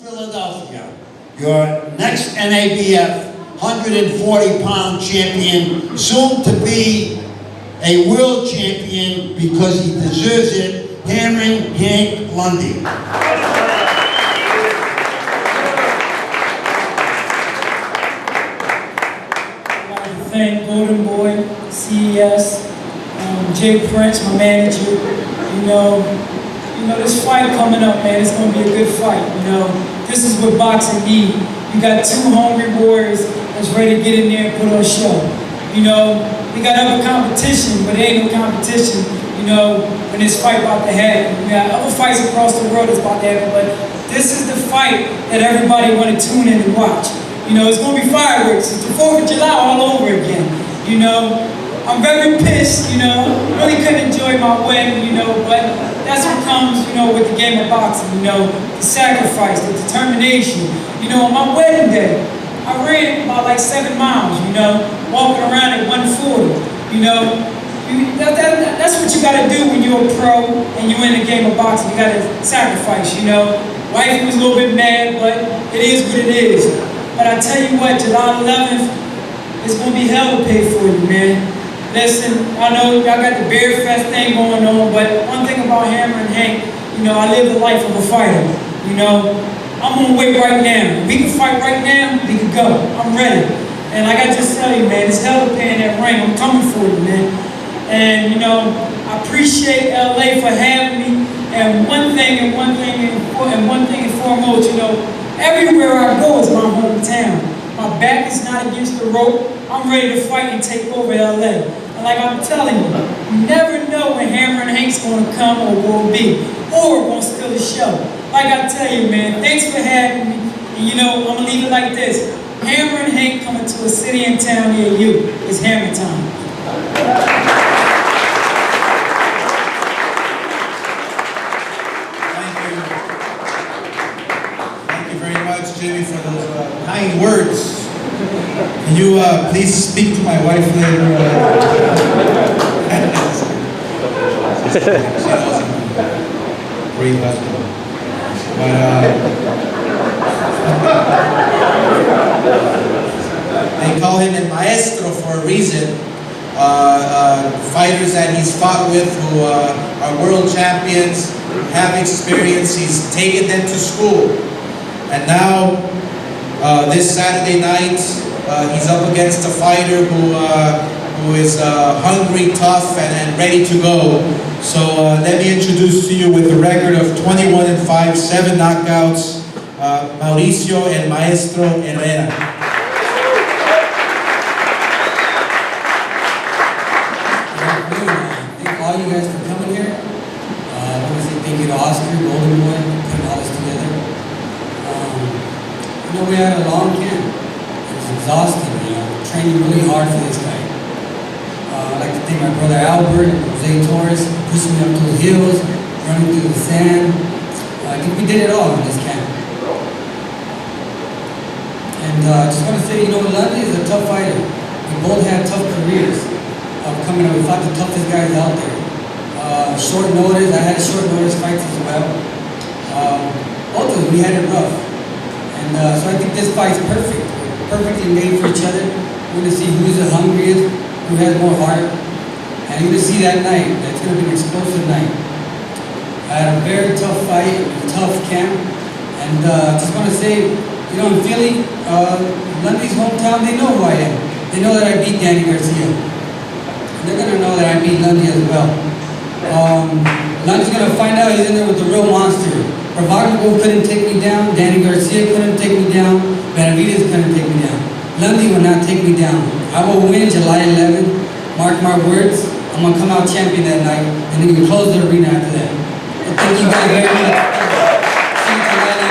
Philadelphia, your next NABF 140-pound champion, soon to be a world champion because he deserves it, Hammering Hank Lundy. I'd like to thank Golden Boy, CES, Jay Prince, my manager. You know, this fight coming up, man, it's going to be a good fight. You know, this is what boxing needs. You got two hungry warriors that's ready to get in there and put on a show. You know, we got other competition, but there ain't no competition, you know, when this fight about to happen. We got other fights across the world that's about to happen, but this is the fight that everybody want to tune in and watch. You know, it's going to be fireworks. It's the 4th of July all over again. You know, I'm very pissed, you know, really couldn't enjoy my wedding, you know, but that's what comes, you know, with the game of boxing, you know, the sacrifice, the determination. You know, on my wedding day, I ran about like 7 miles, you know, walking around at 140, you know. That's what you gotta do when you're a pro and you're in the game of boxing. You gotta sacrifice, you know. Wifey was a little bit mad, but it is what it is. But I tell you what, July 11th, it's gonna be hell to pay for you, man. Listen, I know y'all got the Bear Fest thing going on, but one thing about Hammer and Hank, you know, I live the life of a fighter. You know, I'm gonna wait right now. We can fight right now, we can go. I'm ready. And like I just tell you, man, it's hell to pay in that ring. I'm coming for you, man. And you know, I appreciate LA for having me. And one thing and foremost, you know, everywhere I go is my hometown. My back is not against the rope. I'm ready to fight and take over LA. And like I'm telling you, you never know when Hammer and Hank's gonna come or will be, or gonna steal the show. Like I tell you, man, thanks for having me. And you know, I'm gonna leave it like this. Hammer and Hank coming to a city and town near you. It's Hammer time. Thank you very much, Jimmy, for those kind words. Can you please speak to my wife later? Great husband. But they call him El Maestro for a reason. Fighters that he's fought with who are world champions, have experience, he's taken them to school. And now, this Saturday night, he's up against a fighter who is hungry, tough, and ready to go. So let me introduce to you with a record of 21-5, 7 knockouts, Mauricio El Maestro Herrera. Thank all you guys for coming here. I want to say thank you to Oscar, Golden Boy, for putting all this together. You know, we had a long camp. It was exhausting, you know, training really hard for this guy. I'd like to thank my brother Albert, Jose Torres, pushing me up to the hills, running through the sand. I think we did it all in this camp. And I just want to say, you know, Lundy is a tough fighter. We both had tough careers. Coming up, we fought the toughest guys out there. Short notice, I had short notice fights as well. Both of them, we had it rough. And so I think this fight's perfect. We're perfectly made for each other. We're going to see who's the hungriest, who has more heart. And you're going to see that night. That's going to be an explosive night. I had a very tough fight, a tough camp. And just want to say, you know, in Philly, Lundy's hometown, they know who I am. They know that I beat Danny Garcia. They're going to know that I beat Lundy as well. Lundy's going to find out he's in there with the real monster. Bravado couldn't take me down. Danny Garcia couldn't take me down. Benavidez couldn't take me down. Lundy will not take me down. I will win July 11th. Mark my words. I'm going to come out champion that night. And then we close the arena after that. But thank you guys very much. See you tonight.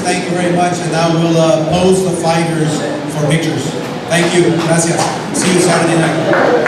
Thank you very much, and now we'll pose the fighters for pictures. Thank you. Gracias. See you Saturday night.